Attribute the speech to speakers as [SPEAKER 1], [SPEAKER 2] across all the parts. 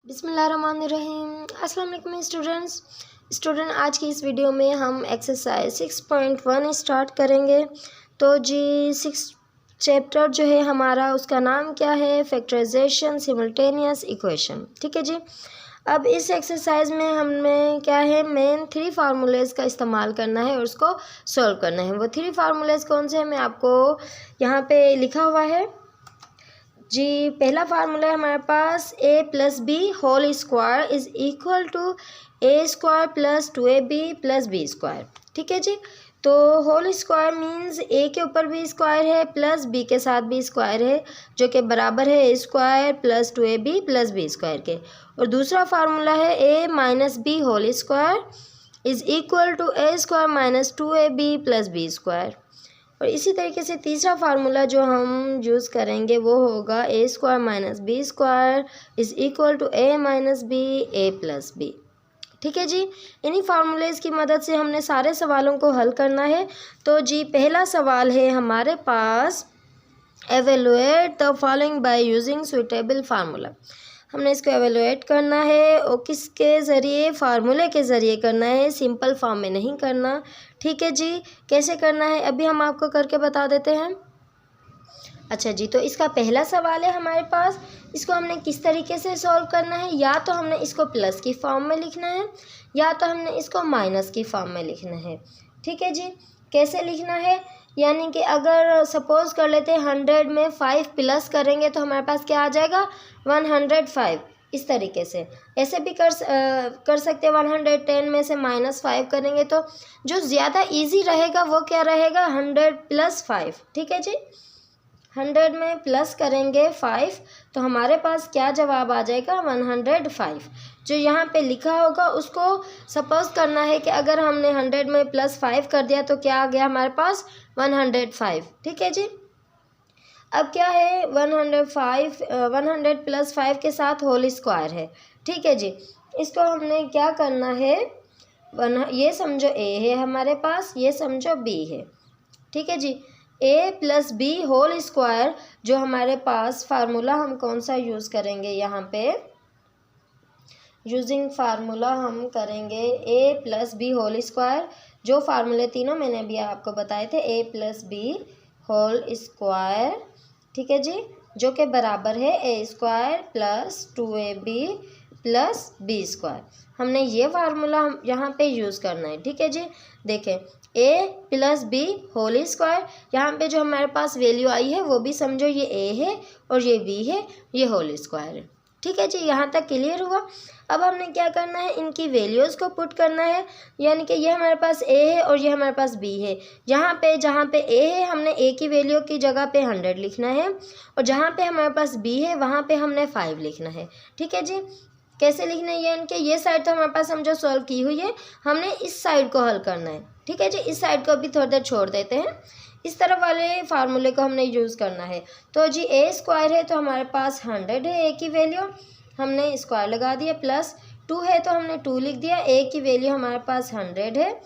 [SPEAKER 1] बिस्मिल्लाहिर्रहमानिर्रहीम। अस्सलाम वालेकुम स्टूडेंट आज की इस वीडियो में हम एक्सरसाइज 6.1 स्टार्ट करेंगे। तो जी 6 चैप्टर जो है हमारा उसका नाम क्या है, फैक्टराइजेशन सिमल्टेनियस इक्वेशन। ठीक है जी। अब इस एक्सरसाइज में हमें क्या है, मेन 3 फार्मूलेज़ का इस्तेमाल करना है और उसको सॉल्व करना है। वो 3 फार्मूलेज़ कौन से हैं मैं आपको यहाँ पे लिखा हुआ है जी। पहला फार्मूला है हमारे पास a plus B whole square is equal to a square plus 2ab plus B square. ठीक है जी। तो होल स्क्वायर मीन्स a के ऊपर भी स्क्वायर है प्लस b के साथ भी स्क्वायर है, जो कि बराबर है a square plus 2ab plus B square के। और दूसरा फार्मूला है a minus B whole square is equal to a square minus 2ab plus B square. और इसी तरीके से तीसरा फार्मूला जो हम यूज़ करेंगे वो होगा a square minus B square is equal to a minus B a plus B. ठीक है जी। इन्हीं फार्मूलेज़ की मदद से हमने सारे सवालों को हल करना है। तो जी पहला सवाल है हमारे पास, evaluate the following by using suitable formula. हमने इसको एवेलुएट करना है और किसके ज़रिए, फार्मूले के ज़रिए करना है, सिंपल फॉर्म में नहीं करना। ठीक है जी। कैसे करना है अभी हम आपको करके बता देते हैं। अच्छा जी, तो इसका पहला सवाल है हमारे पास, इसको हमने किस तरीके से सॉल्व करना है। या तो हमने इसको प्लस की फॉर्म में लिखना है या तो हमने इसको माइनस की फॉर्म में लिखना है। ठीक है जी। कैसे लिखना है, यानी कि अगर सपोज़ कर लेते हैं 100 में 5 प्लस करेंगे तो हमारे पास क्या आ जाएगा 105। इस तरीके से ऐसे भी कर सकते हैं। 110 में से -5 करेंगे तो जो ज़्यादा इजी रहेगा वो क्या रहेगा 100 प्लस 5। ठीक है जी। 100 में प्लस करेंगे 5 तो हमारे पास क्या जवाब आ जाएगा 105। जो यहाँ पे लिखा होगा उसको सपोज करना है कि अगर हमने 100 में प्लस 5 कर दिया तो क्या आ गया हमारे पास 105। ठीक है जी। अब क्या है 100 प्लस 5 के साथ होल स्क्वायर है। ठीक है जी। इसको हमने क्या करना है, ये समझो a है हमारे पास, ये समझो b है। ठीक है जी। a plus B whole square, जो हमारे पास फार्मूला हम कौन सा यूज़ करेंगे, यहाँ पे यूजिंग फार्मूला हम करेंगे a plus B whole square. जो फार्मूले तीनों मैंने अभी आपको बताए थे, a plus B whole square. ठीक है जी। जो कि बराबर है a square plus 2ab plus B square. हमने ये फार्मूला हम यहाँ पे यूज़ करना है। ठीक है जी। देखें a plus B whole square, यहाँ पे जो हमारे पास वैल्यू आई है वो भी समझो ये a है और ये b है, ये होल स्क्वायर है। ठीक है जी। यहाँ तक क्लियर हुआ। अब हमने क्या करना है, इनकी वैल्यूज़ को पुट करना है, यानी कि ये हमारे पास a है और ये हमारे पास b है। यहाँ पे जहाँ पे a है हमने a की वैल्यू की जगह पे 100 लिखना है और जहाँ पे हमारे पास b है वहाँ पे हमने 5 लिखना है। ठीक है जी। कैसे लिखना है, यानी कि ये साइड तो हमारे पास समझो सॉल्व की हुई है, हमने इस साइड को हल करना है। ठीक है जी। इस साइड को भी थोड़ी देर छोड़ देते हैं, इस तरफ वाले फार्मूले को हमने यूज़ करना है। तो जी a स्क्वायर है तो हमारे पास 100 है a की वैल्यू, हमने स्क्वायर लगा दिया, प्लस 2 है तो हमने 2 लिख दिया, a की वैल्यू हमारे पास 100 है,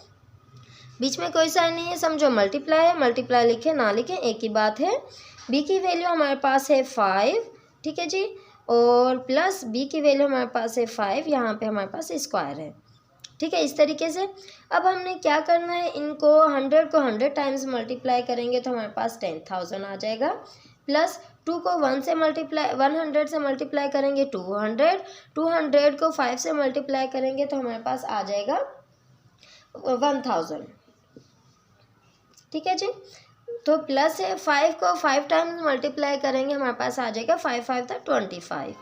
[SPEAKER 1] बीच में कोई साइन नहीं है, समझो मल्टीप्लाई है, मल्टीप्लाई लिखे ना लिखे एक ही बात है। b की वैल्यू हमारे पास है 5। ठीक है जी। और प्लस b की वैल्यू हमारे पास है 5, यहाँ पे हमारे पास स्क्वायर है। ठीक है। इस तरीके से अब हमने क्या करना है, इनको 100 को 100 टाइम्स मल्टीप्लाई करेंगे तो हमारे पास 10,000 आ जाएगा, प्लस 2 को 100 से मल्टीप्लाई करेंगे 200 को 5 से मल्टीप्लाई करेंगे तो हमारे पास आ जाएगा 1000। ठीक है जी। तो प्लस है 5 को 5 टाइम्स मल्टीप्लाई करेंगे हमारे पास आ जाएगा 5 5 था 25।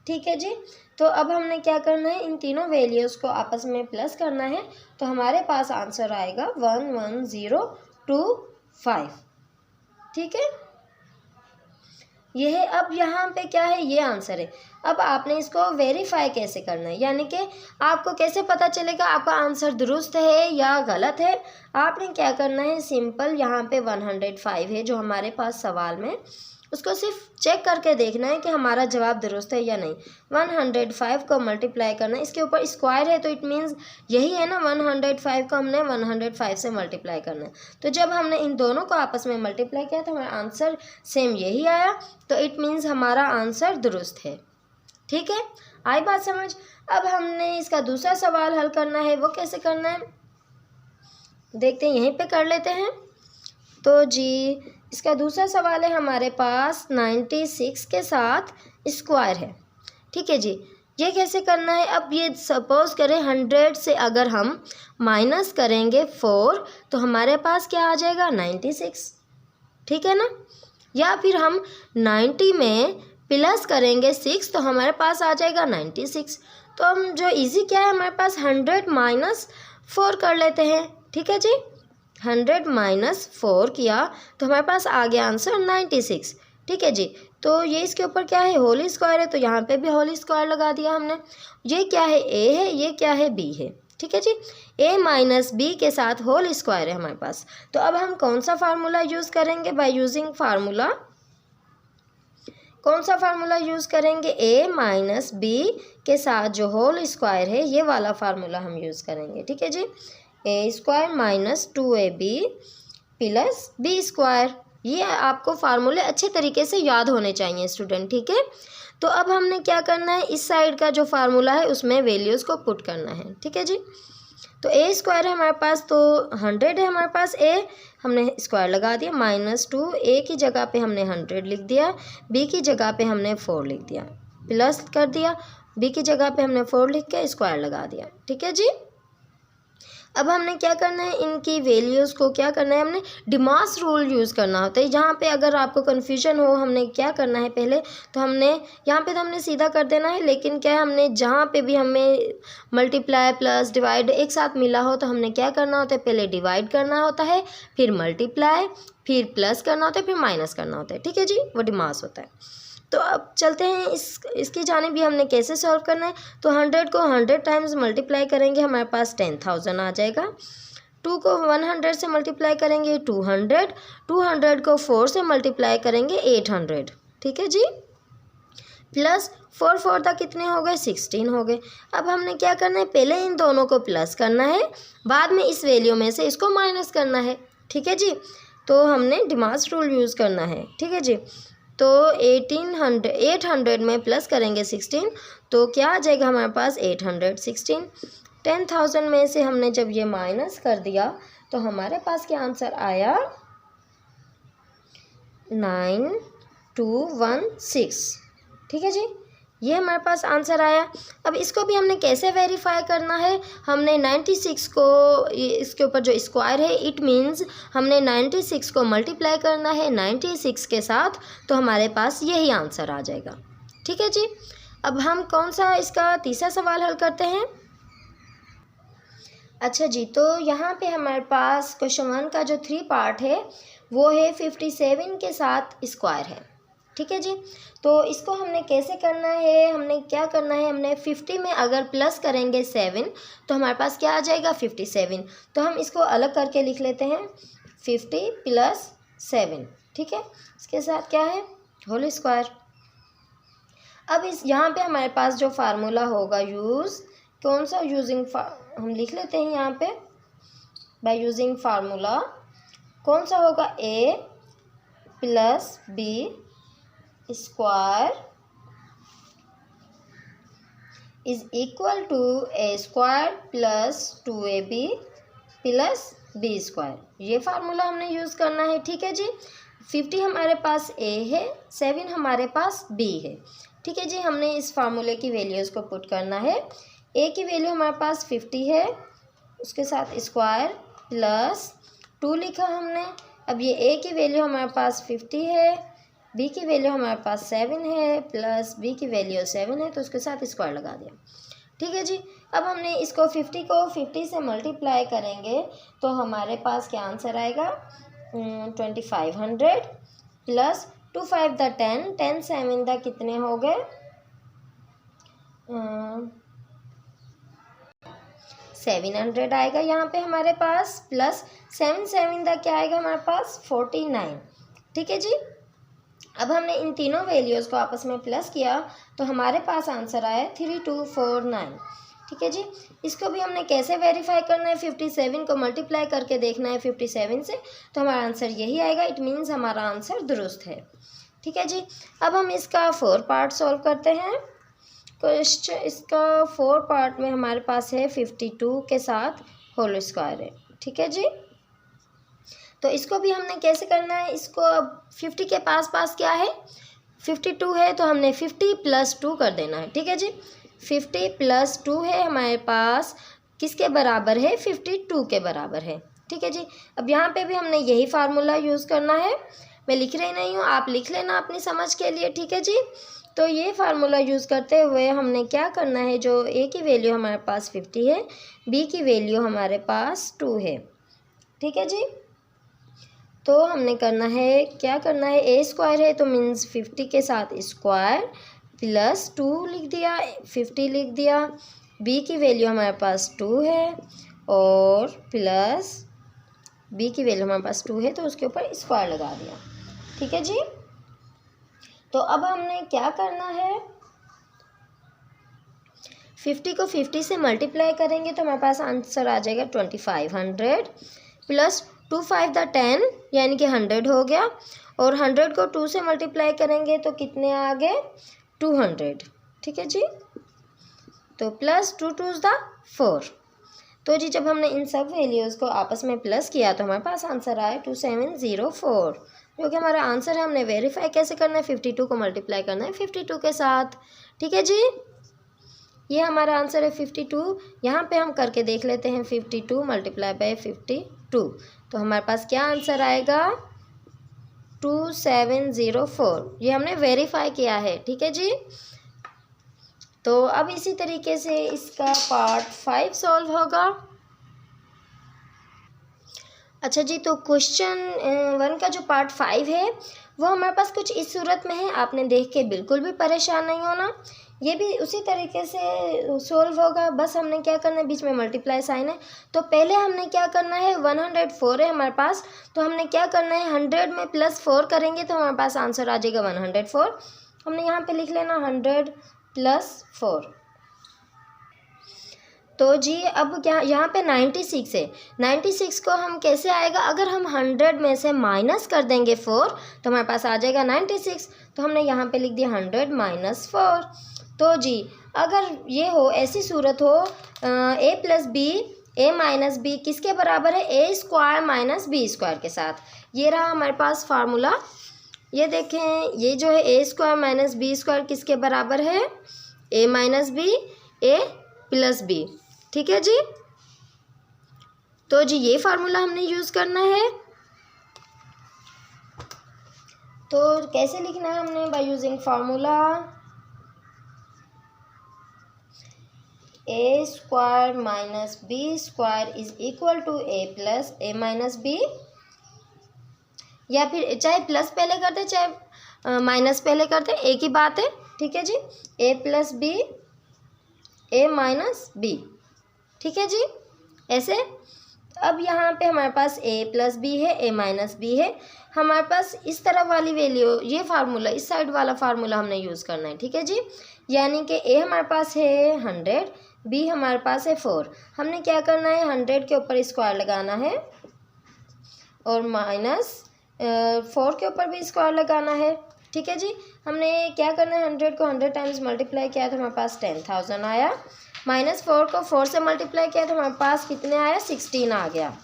[SPEAKER 1] ठीक है जी। तो अब हमने क्या करना है, इन तीनों वैल्यूज़ को आपस में प्लस करना है तो हमारे पास आंसर आएगा 11025। ठीक है। ये है। अब यहाँ पे क्या है, ये आंसर है। अब आपने इसको वेरीफाई कैसे करना है, यानी कि आपको कैसे पता चलेगा आपका आंसर दुरुस्त है या गलत है। आपने क्या करना है, सिंपल यहाँ पे 105 है जो हमारे पास सवाल में, उसको सिर्फ चेक करके देखना है कि हमारा जवाब दुरुस्त है या नहीं। 105 को मल्टीप्लाई करना है, इसके ऊपर स्क्वायर है तो इट मीन्स यही है ना, 105 को हमने 105 से मल्टीप्लाई करना है। तो जब हमने इन दोनों को आपस में मल्टीप्लाई किया तो हमारा आंसर सेम यही आया, तो इट मीन्स हमारा आंसर दुरुस्त है। ठीक है। आई बात समझ। अब हमने इसका दूसरा सवाल हल करना है, वो कैसे करना है देखते हैं, यहीं पे कर लेते हैं। तो जी इसका दूसरा सवाल है हमारे पास 96 के साथ स्क्वायर है। ठीक है जी, ये कैसे करना है। अब ये सपोज करें 100 से अगर हम माइनस करेंगे 4 तो हमारे पास क्या आ जाएगा 96। ठीक है ना। या फिर हम 90 में प्लस करेंगे 6 तो हमारे पास आ जाएगा 96। तो हम जो इजी क्या है हमारे पास 100 माइनस 4 कर लेते हैं। ठीक है जी, 100 माइनस 4 किया तो हमारे पास आ गया आंसर 96। ठीक है जी, तो ये इसके ऊपर क्या है होल स्क्वायर है, तो यहाँ पे भी होल स्क्वायर लगा दिया हमने। ये क्या है ए है, ये क्या है बी है। ठीक है जी, ए माइनस बी के साथ होल स्क्वायर है हमारे पास। तो अब हम कौन सा फार्मूला यूज़ करेंगे, बाय यूजिंग फार्मूला। कौन सा फार्मूला यूज़ करेंगे, ए माइनस बी के साथ जो होल स्क्वायर है ये वाला फार्मूला हम यूज़ करेंगे। ठीक है जी, a square minus 2ab plus B square. ये आपको फार्मूले अच्छे तरीके से याद होने चाहिए स्टूडेंट। ठीक है, तो अब हमने क्या करना है, इस साइड का जो फार्मूला है उसमें वैल्यूज़ को पुट करना है। ठीक है जी, तो ए स्क्वायर है हमारे पास, तो 100 है हमारे पास ए, हमने स्क्वायर लगा दिया -2, ए की जगह पे हमने 100 लिख दिया, बी की जगह पे हमने 4 लिख दिया, प्लस कर दिया, बी की जगह पे हमने 4 लिख के स्क्वायर लगा दिया। ठीक है जी, अब हमने क्या करना है, इनकी वैल्यूज़ को क्या करना है, हमने डिमास रूल यूज़ करना होता है। जहाँ पे अगर आपको कन्फ्यूजन हो हमने क्या करना है पहले, तो हमने यहाँ पे तो हमने सीधा कर देना है, लेकिन क्या है हमने जहाँ पे भी हमें मल्टीप्लाई प्लस डिवाइड एक साथ मिला हो तो हमने क्या करना होता है, पहले डिवाइड करना होता है, फिर मल्टीप्लाई, फिर प्लस करना होता है, फिर माइनस करना होता है। ठीक है जी, वो डिमास होता है। तो अब चलते हैं इसकी जाने भी हमने कैसे सॉल्व करना है। तो 100 को 100 टाइम्स मल्टीप्लाई करेंगे हमारे पास 10,000 आ जाएगा। 2 को 100 से मल्टीप्लाई करेंगे 200, 200 को 4 से मल्टीप्लाई करेंगे 800। ठीक है जी, प्लस 4 4 तक कितने हो गए 16 हो गए। अब हमने क्या करना है, पहले इन दोनों को प्लस करना है, बाद में इस वैल्यू में से इसको माइनस करना है। ठीक है जी, तो हमने डिमास रूल यूज़ करना है। ठीक है जी, तो 800 में प्लस करेंगे 16 तो क्या आ जाएगा हमारे पास 816। 10,000 में से हमने जब ये माइनस कर दिया तो हमारे पास क्या आंसर आया 9216। ठीक है जी, ये हमारे पास आंसर आया। अब इसको भी हमने कैसे वेरीफाई करना है, हमने 96 को इसके ऊपर जो स्क्वायर है इट मीन्स हमने 96 को मल्टीप्लाई करना है 96 के साथ, तो हमारे पास यही आंसर आ जाएगा। ठीक है जी, अब हम कौन सा इसका तीसरा सवाल हल करते हैं। अच्छा जी, तो यहाँ पे हमारे पास क्वेश्चन 1 का जो 3 पार्ट है वो है 57 के साथ स्क्वायर है। ठीक है जी, तो इसको हमने कैसे करना है, हमने क्या करना है, हमने 50 में अगर प्लस करेंगे 7 तो हमारे पास क्या आ जाएगा 57। तो हम इसको अलग करके लिख लेते हैं 50 प्लस 7। ठीक है, इसके साथ क्या है होल स्क्वायर। अब इस यहाँ पे हमारे पास जो फार्मूला होगा यूज़ कौन सा, हम लिख लेते हैं यहाँ पे बाय यूजिंग फार्मूला। कौन सा होगा, a plus B square is equal to a square plus 2ab plus B square. ये फार्मूला हमने यूज़ करना है। ठीक है जी, 50 हमारे पास ए है, 7 हमारे पास बी है। ठीक है जी, हमने इस फार्मूले की वैल्यूज़ को पुट करना है। ए की वैल्यू हमारे पास 50 है, उसके साथ स्क्वायर प्लस 2 लिखा हमने। अब ये ए की वैल्यू हमारे पास 50 है, बी की वैल्यू हमारे पास 7 है, प्लस बी की वैल्यू 7 है, तो उसके साथ स्क्वायर लगा दिया। ठीक है जी, अब हमने इसको 50 को 50 से मल्टीप्लाई करेंगे तो हमारे पास क्या आंसर आएगा 2500 प्लस 2 5 द 10, 10 7 द कितने हो गए 700 आएगा यहाँ पे हमारे पास, प्लस 7 7 द क्या आएगा हमारे पास 49। ठीक है जी, अब हमने इन तीनों वैल्यूज़ को आपस में प्लस किया तो हमारे पास आंसर आया 3249। ठीक है जी, इसको भी हमने कैसे वेरीफाई करना है, 57 को मल्टीप्लाई करके देखना है 57 से, तो हमारा आंसर यही आएगा। इट मीन्स हमारा आंसर दुरुस्त है। ठीक है जी, अब हम इसका 4 पार्ट सॉल्व करते हैं। क्वेश्चन इसका 4 पार्ट में हमारे पास है 52 के साथ होल स्क्वायर है, ठीक है जी। तो इसको भी हमने कैसे करना है, इसको अब 50 के पास पास क्या है 52 है, तो हमने 50 + 2 कर देना है, ठीक है जी। 50 + 2 है हमारे पास, किसके बराबर है 52 के बराबर है, ठीक है जी। अब यहाँ पे भी हमने यही फार्मूला यूज़ करना है, मैं लिख रही नहीं हूँ, आप लिख लेना अपनी समझ के लिए, ठीक है जी। तो ये फार्मूला यूज़ करते हुए हमने क्या करना है, जो ए की वैल्यू हमारे पास 50 है, बी की वैल्यू हमारे पास 2 है, ठीक है जी। तो हमने करना है, क्या करना है, ए स्क्वायर है तो मीन्स 50 के साथ स्क्वायर प्लस 2 लिख दिया, 50 लिख दिया। बी की वैल्यू हमारे पास 2 है और प्लस बी की वैल्यू हमारे पास 2 है तो उसके ऊपर स्क्वायर लगा दिया, ठीक है जी। तो अब हमने क्या करना है, 50 को 50 से मल्टीप्लाई करेंगे तो हमारे पास आंसर आ जाएगा 2500 प्लस 2 5 द 10 यानी कि 100 हो गया, और 100 को 2 से मल्टीप्लाई करेंगे तो कितने आ गए 200, ठीक है जी। तो प्लस 2 2 द 4। तो जी जब हमने इन सब वैल्यूज़ को आपस में प्लस किया तो हमारे पास आंसर आया 2704, जो कि हमारा आंसर है। हमने वेरीफाई कैसे करना है, 52 को मल्टीप्लाई करना है 52 के साथ, ठीक है जी। ये हमारा आंसर है 52। यहाँ पे हम करके देख लेते हैं 52 × 52, तो हमारे पास क्या आंसर आएगा 2704। ये हमने वेरीफाई किया है, ठीक है जी। तो अब इसी तरीके से इसका पार्ट 5 सॉल्व होगा। अच्छा जी, तो क्वेश्चन 1 का जो पार्ट 5 है वो हमारे पास कुछ इस सूरत में है, आपने देख के बिल्कुल भी परेशान नहीं होना, ये भी उसी तरीके से सोल्व होगा। बस हमने क्या करना है, बीच में मल्टीप्लाई साइन है, तो पहले हमने क्या करना है 104 है हमारे पास, तो हमने क्या करना है 100 में +4 करेंगे तो हमारे पास आंसर आ जाएगा 104। हमने यहाँ पे लिख लेना 100 + 4। तो जी अब क्या यहाँ पे 96 है, 96 को हम कैसे आएगा, अगर हम 100 में से माइनस कर देंगे 4 तो हमारे पास आ जाएगा 96। तो हमने यहाँ पे लिख दिया 100 - 4। तो जी अगर ये हो, ऐसी सूरत हो a + b a - b किसके बराबर है, a² - b² के साथ। ये रहा हमारे पास फार्मूला, ये देखें, ये जो है a² - b² किसके बराबर है, a - b a + b, ठीक है जी। तो जी ये फार्मूला हमने यूज़ करना है। तो कैसे लिखना है हमने, by using formula a² - b² = a + b, या फिर चाहे प्लस पहले करते चाहे माइनस पहले करते, एक ही बात है, ठीक है जी। a + b a - b, ठीक है जी, ऐसे। अब यहाँ पे हमारे पास a + b है, a - b है, हमारे पास इस तरफ वाली वैल्यू, ये फार्मूला, इस साइड वाला फार्मूला हमने यूज़ करना है, ठीक है जी। यानी कि a हमारे पास है 100, b हमारे पास है 4। हमने क्या करना है 100 के ऊपर स्क्वायर लगाना है और -4 के ऊपर भी स्क्वायर लगाना है, ठीक है जी। हमने क्या करना है 100 को 100 टाइम्स मल्टीप्लाई किया तो हमारे पास 10,000 आया, -4 को 4 से मल्टीप्लाई किया तो हमारे पास कितने आया 16 आ गया।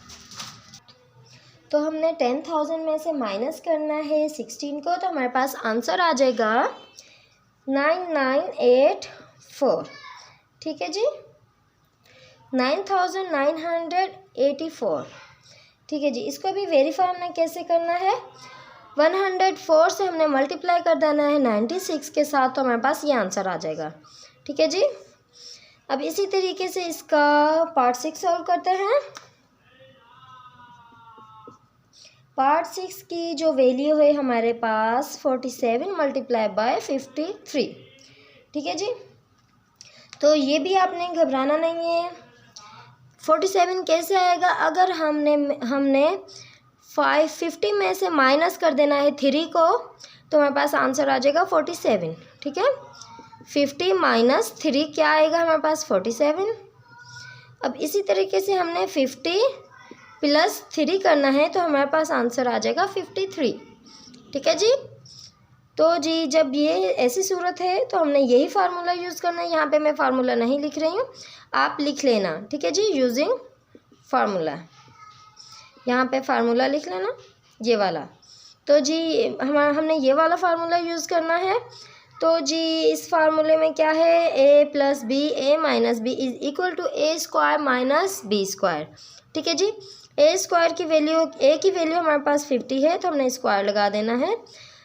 [SPEAKER 1] तो हमने 10,000 में से माइनस करना है 16 को, तो हमारे पास आंसर आ जाएगा 9984, ठीक है जी, 9984, ठीक है जी। इसको भी वेरीफाई हमने कैसे करना है, 104 से हमने मल्टीप्लाई कर देना है 96 के साथ, तो हमारे पास ये आंसर आ जाएगा, ठीक है जी। अब इसी तरीके से इसका पार्ट 6 सॉल्व करते हैं। पार्ट 6 की जो वैल्यू है हमारे पास 47 × 53, ठीक है जी। तो ये भी आपने घबराना नहीं है। 47 कैसे आएगा, अगर हमने 50 में से माइनस कर देना है 3 को तो हमारे पास आंसर आ जाएगा 47, ठीक है। 50 - 3 क्या आएगा हमारे पास 47। अब इसी तरीके से हमने 50 + 3 करना है तो हमारे पास आंसर आ जाएगा 53, ठीक है जी। तो जी जब ये ऐसी सूरत है तो हमने यही फार्मूला यूज़ करना है। यहाँ पे मैं फार्मूला नहीं लिख रही हूँ, आप लिख लेना, ठीक है जी, यूजिंग फार्मूला। यहाँ पे फार्मूला लिख लेना ये वाला। तो जी हमने ये वाला फार्मूला यूज़ करना है। तो जी इस फार्मूले में क्या है, a plus b a minus b is equal to a square minus B square, ठीक है जी। ए स्क्वायर की वैल्यू, ए की वैल्यू हमारे पास 50 है तो हमने स्क्वायर लगा देना है,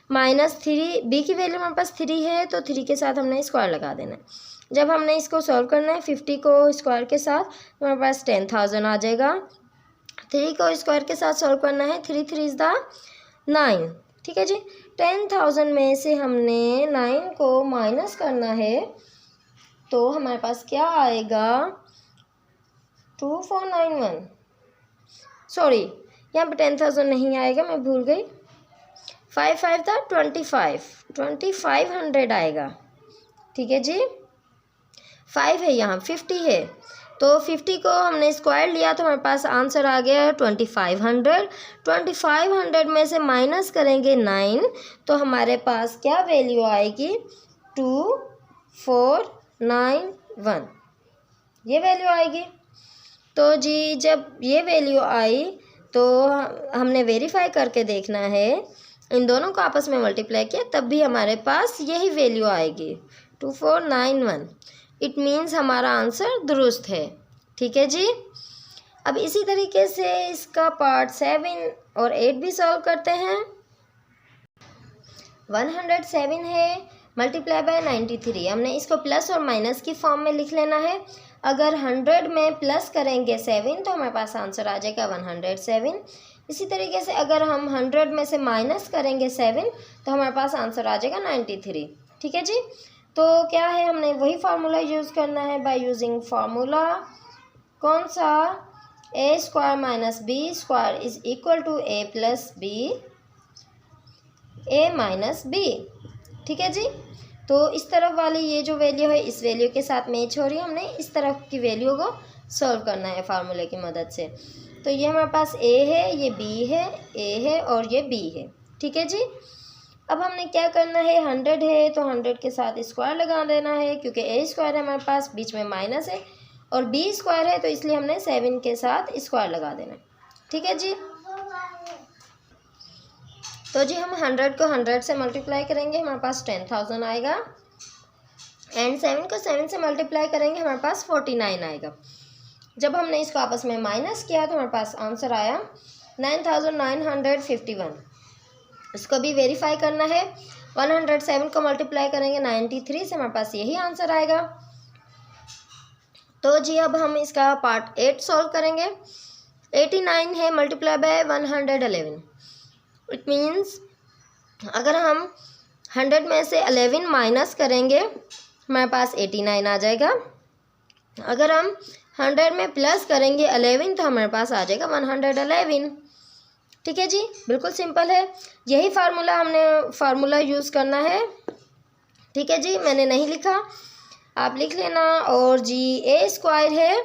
[SPEAKER 1] माइनस 3, बी की वैल्यू हमारे पास 3 है तो 3 के साथ हमने स्क्वायर लगा देना है। जब हमने इसको सॉल्व करना है 50 को स्क्वायर के साथ तो हमारे पास 10,000 आ जाएगा। 3 को स्क्वायर के साथ सॉल्व करना है, 3 3 इज़ द 9, ठीक है जी। 10,000 में से हमने 9 को माइनस करना है तो हमारे पास क्या आएगा, 2491, सॉरी यहाँ पे 10,000 नहीं आएगा, मैं भूल गई, 5 5 था 2500 आएगा, ठीक है जी। 5 है यहाँ, 50 है तो 50 को हमने स्क्वायर लिया तो हमारे पास आंसर आ गया 2500। 2500 में से माइनस करेंगे 9 तो हमारे पास क्या वैल्यू आएगी, 2491, ये वैल्यू आएगी। तो जी जब ये वैल्यू आई तो हमने वेरीफाई करके देखना है, इन दोनों को आपस में मल्टीप्लाई किया तब भी हमारे पास यही वैल्यू आएगी 2491। इट मीन्स हमारा आंसर दुरुस्त है, ठीक है जी। अब इसी तरीके से इसका पार्ट 7 और 8 भी सॉल्व करते हैं। 107 है मल्टीप्लाई बाय 93, हमने इसको प्लस और माइनस की फॉर्म में लिख लेना है। अगर 100 में प्लस करेंगे 7 तो हमारे पास आंसर आ जाएगा 107। इसी तरीके से अगर हम 100 में से माइनस करेंगे 7 तो हमारे पास आंसर आ जाएगा 93, ठीक है जी। तो क्या है, हमने वही फार्मूला यूज़ करना है बाय यूजिंग फार्मूला, कौन सा, a square minus B square is equal to a plus b a minus b, ठीक है जी। तो इस तरफ वाली ये जो वैल्यू है इस वैल्यू के साथ मैच हो रही है, हमने इस तरफ की वैल्यू को सॉल्व करना है फार्मूले की मदद से। तो ये हमारे पास ए है, ये बी है, ए है और ये बी है, ठीक है जी। अब हमने क्या करना है, 100 है तो 100 के साथ स्क्वायर लगा देना है, क्योंकि ए स्क्वायर है हमारे पास, बीच में माइनस है, और बी स्क्वायर है तो इसलिए हमने 7 के साथ स्क्वायर लगा देना है, ठीक है जी। तो जी हम 100 को 100 से मल्टीप्लाई करेंगे, हमारे पास 10,000 आएगा, एंड 7 को 7 से मल्टीप्लाई करेंगे, हमारे पास 49 आएगा। जब हमने इसको आपस में माइनस किया तो हमारे पास आंसर आया 9,951। इसको भी वेरीफाई करना है, 107 को मल्टीप्लाई करेंगे 93 से, हमारे पास यही आंसर आएगा। तो जी अब हम इसका पार्ट 8 सॉल्व करेंगे। 89 है मल्टीप्लाई बाय 111, इट मीन्स अगर हम 100 में से 11 माइनस करेंगे हमारे पास 89 आ जाएगा। अगर हम 100 में प्लस करेंगे 11 तो हमारे पास आ जाएगा 111, ठीक है जी। बिल्कुल सिंपल है, यही फार्मूला यूज़ करना है, ठीक है जी। मैंने नहीं लिखा, आप लिख लेना। और जी ए स्क्वायर है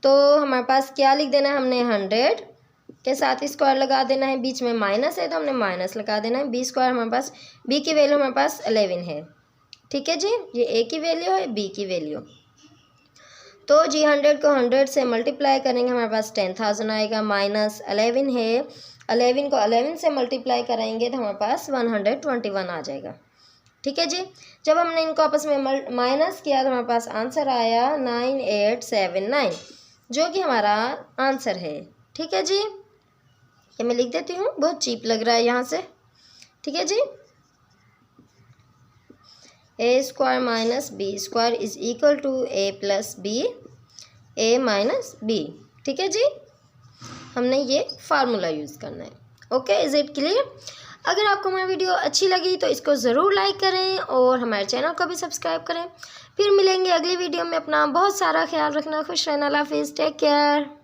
[SPEAKER 1] तो हमारे पास क्या लिख देना है, हमने 100 के साथ स्क्वायर लगा देना है, बीच में माइनस है तो हमने माइनस लगा देना है। बी स्क्वायर हमारे पास, बी की वैल्यू हमारे पास 11 है, ठीक है जी। ये ए की वैल्यू है, बी की वैल्यू। तो जी 100 को 100 से मल्टीप्लाई करेंगे, हमारे पास 10,000 आएगा, माइनस 11 है, 11 को 11 से मल्टीप्लाई करेंगे तो हमारे पास 121 आ जाएगा, ठीक है जी। जब हमने इनको आपस में माइनस किया तो हमारे पास आंसर आया 9879, जो कि हमारा आंसर है, ठीक है जी। ये मैं लिख देती हूँ, बहुत चीप लग रहा है यहाँ से, ठीक है जी। A square minus B square is equal to a plus b a minus b, ठीक है जी। हमने ये फार्मूला यूज़ करना है, ओके, इज़ इट क्लियर। अगर आपको हमारी वीडियो अच्छी लगी तो इसको ज़रूर लाइक करें और हमारे चैनल को भी सब्सक्राइब करें। फिर मिलेंगे अगली वीडियो में, अपना बहुत सारा ख्याल रखना, खुश रहना, अल्लाह हाफिज़, टेक केयर।